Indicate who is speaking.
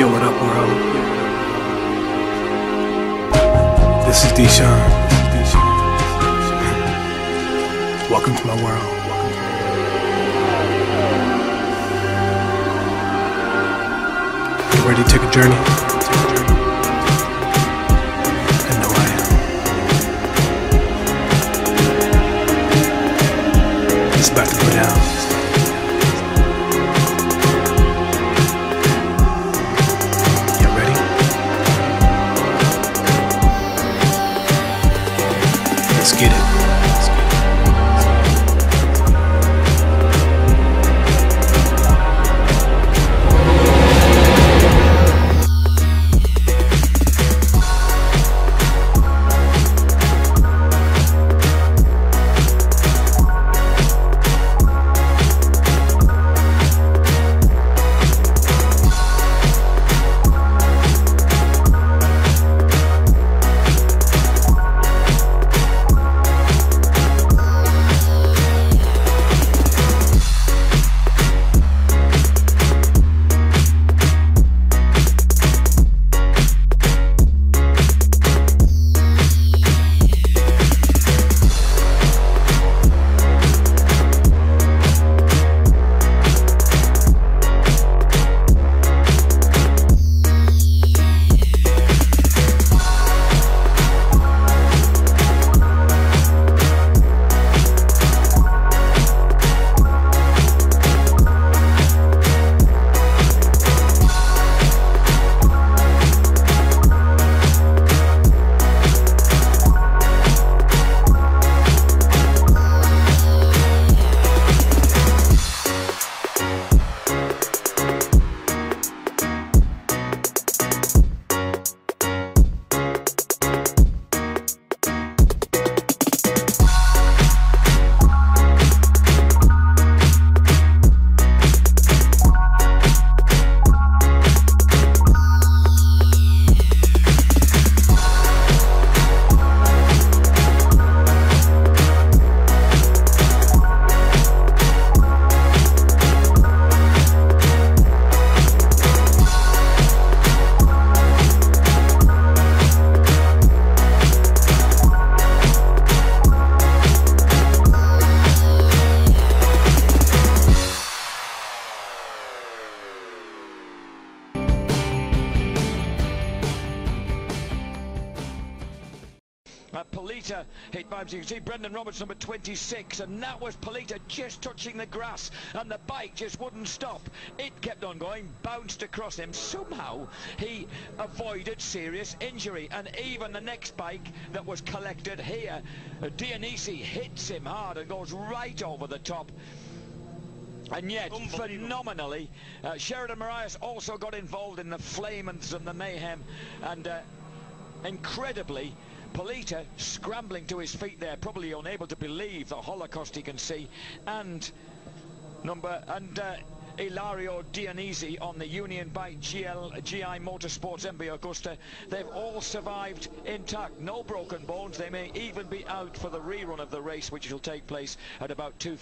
Speaker 1: Yo, what up, world? This is Deshaun. Welcome to my world. You ready to take a journey? I know I am. It's about to go down. Let's get it.
Speaker 2: Polita hit vibes. You can see Brendan Roberts, number 26, and that was Polita just touching the grass, and the bike just wouldn't stop. It kept on going, bounced across him. Somehow he avoided serious injury, and even the next bike that was collected here, Dionisi, hits him hard and goes right over the top. And yet, phenomenally, Sheridan Marias also got involved in the flamings and the mayhem, and incredibly, Polita scrambling to his feet there, probably unable to believe the Holocaust he can see, and Ilario Dionisi on the Union bike GI Motorsports MB Augusta. They've all survived intact, no broken bones. They may even be out for the rerun of the race, which will take place at about 2:50.